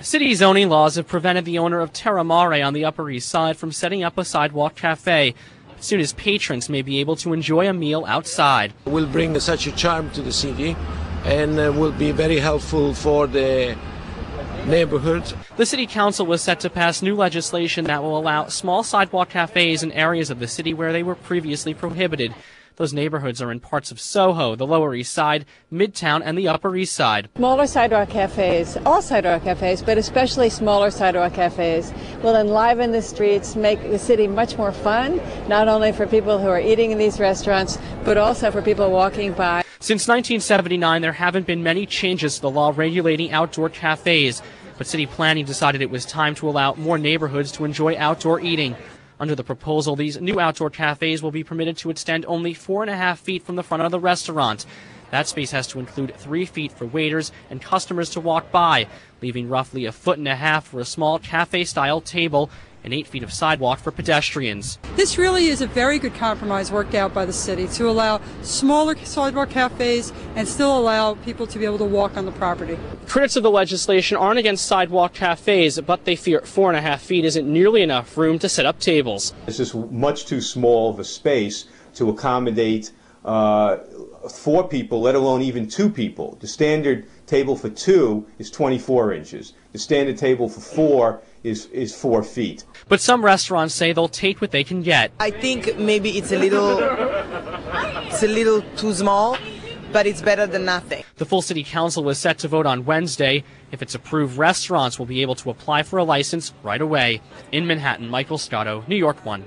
City zoning laws have prevented the owner of Terra Mare on the Upper East Side from setting up a sidewalk cafe. As soon as patrons may be able to enjoy a meal outside. Will bring such a charm to the city and will be very helpful for the neighborhood. The City Council was set to pass new legislation that will allow small sidewalk cafes in areas of the city where they were previously prohibited. Those neighborhoods are in parts of Soho, the Lower East Side, Midtown, and the Upper East Side. Smaller sidewalk cafes, all sidewalk cafes, but especially smaller sidewalk cafes, will enliven the streets, make the city much more fun, not only for people who are eating in these restaurants, but also for people walking by. Since 1979, there haven't been many changes to the law regulating outdoor cafes, but city planning decided it was time to allow more neighborhoods to enjoy outdoor eating. Under the proposal, these new outdoor cafes will be permitted to extend only 4.5 feet from the front of the restaurant. That space has to include 3 feet for waiters and customers to walk by, leaving roughly 1.5 feet for a small cafe-style table and 8 feet of sidewalk for pedestrians. This really is a very good compromise worked out by the city to allow smaller sidewalk cafes and still allow people to be able to walk on the property. Critics of the legislation aren't against sidewalk cafes, but they fear 4.5 feet isn't nearly enough room to set up tables. It's just much too small of a space to accommodate 4 people, let alone even 2 people. The standard table for 2 is 24 inches. The standard table for 4 is 4 feet. But some restaurants say they'll take what they can get. I think maybe it's a little too small, but it's better than nothing. The full city council was set to vote on Wednesday. If it's approved, restaurants will be able to apply for a license right away. In Manhattan, Michael Scotto, New York 1.